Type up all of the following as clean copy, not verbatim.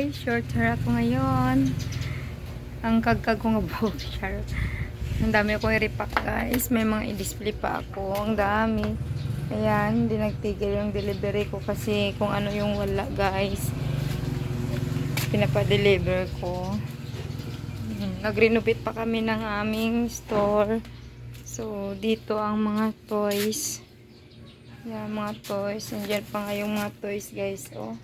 guys, short hair ako ngayon. Ang kagkag ko nga buhok, charot. Ang dami akong i-repack guys. May mga i-display pa ako. Ang dami. Ayan, hindi nagtigil yung delivery ko kasi kung ano yung wala guys. Pinapa-deliver ko. Nag-renovate pa kami ng aming store. So, dito ang mga toys. Yan, mga toys. Nandiyan pa nga yung mga toys guys, oh.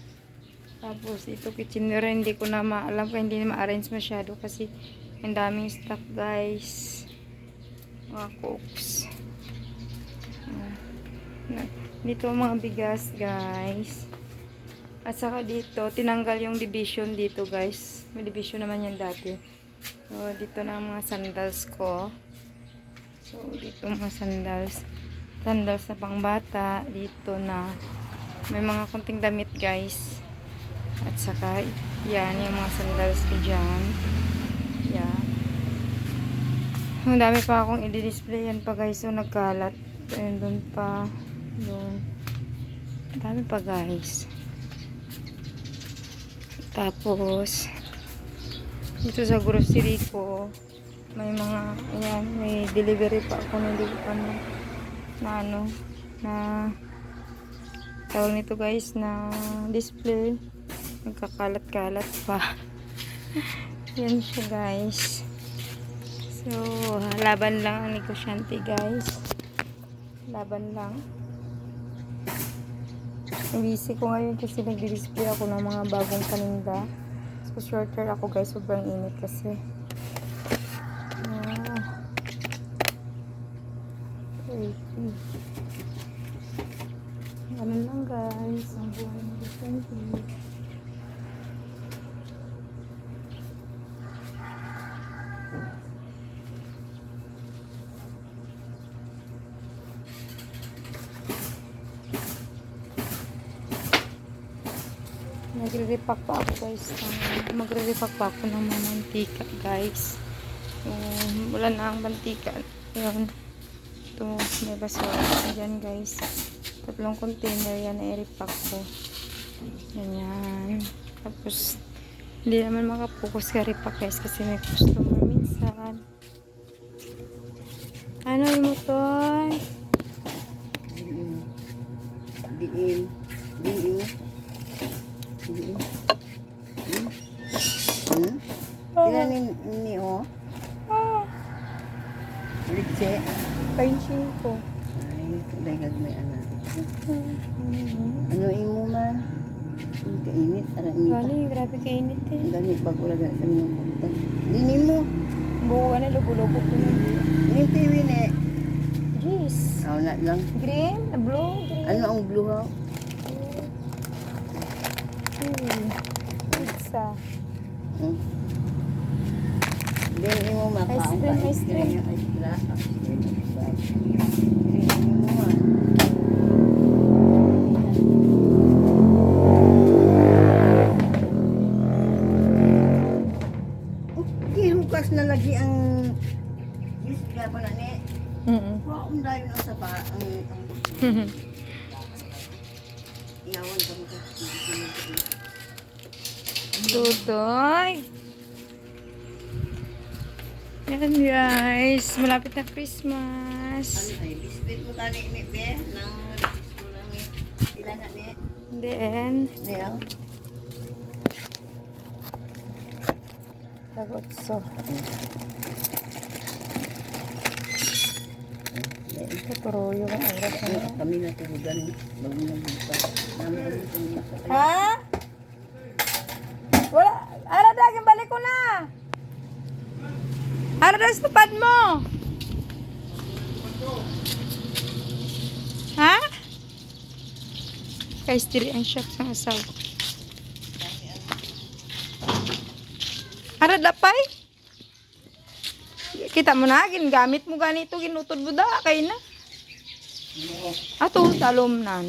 Tapos, ito kitchenware, hindi ko na maalam kung hindi na ma-arrange masyado kasi ang daming stock guys. Mga cooks. Dito mga bigas guys. At saka dito, tinanggal yung division dito guys. May division naman yan dati. So, dito na mga sandals ko. So, dito mga sandals. Sandals na pangbata. Dito na may mga konting damit guys. At saka, yan, yung mga sandals ko dyan. Yan. Ang dami pa akong i-display yan pa guys. So, nagkalat. And doon pa. Doon. Ang dami pa guys. Tapos, dito sa grocery ko, may mga, ayan, may delivery pa ako. Hindi ko pa na tawag nito guys, na display. Nagkakalat-kalat pa. Yan siya guys. So, laban lang ang negosyante guys. Laban lang. Busy ko ngayon kasi nagdi-display ako ng mga bagong paninda. So, shorter ako guys. Sobrang init kasi. Ganun lang guys. Ang buhay negosyante. Magre-repack pa ako guys. Magre-repack pa ako ng mga mantika guys. Wala na ang mantika. Ayan. Ito, may basura. Ayan guys. 3 container yan na i-repack ko. Ganyan. Tapos, hindi naman makapokus ka repack guys kasi may customer minsan. Ano yung motor? Kailan ni o? Litse? Painsin ko. Ay, dahil may anak. Ano imo man? Kainit, ara init. Gali, grabe kainit eh. Ganit bago lang kami ng punta. Dini mo. Buwa na, lugo-lugo ko na. Ini TV ni. Jeez. Aw na lang. Green? Blue? Green? Ano ang blue ha? Pizza. Then imo makaon pa. Ice cream. Hukas na lagi ang yes, kaya pa na ni. Wow, dahil na sa ba ang iyawan ka mo. Tutoy. Yan guys, malapit na Christmas. Ano ay biscuit mo kani ni be nang biscuit lang ni. Ilan na ni? Then, Niya. tagotso. Ito yung oras na. Kami na tuhugan bago nang buka. Namin ang buka. Ha? Wala. Ano daging balik ko na? Ano daw sa tupad mo? Ha? Guys, diri ang shop ng asawa. Ano dapay? Kita mo na, gamit mo ganito, ginutod mo da, kay na. Ato, talomnan.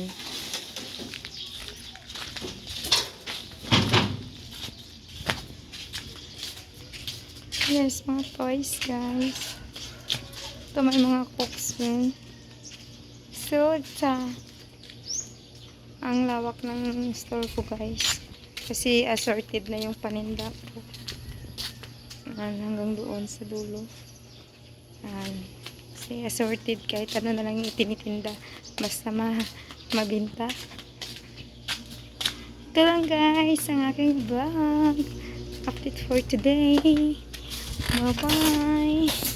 Yes, mga toys, guys. Ito may mga cooks rin. So, ang lawak ng store ko, guys. Kasi assorted na yung paninda ko. Hanggang doon sa dulo. Kasi assorted kahit ano na lang yung itinitinda. Basta mabinta. Ito lang guys ang aking vlog. Update for today. Bye bye.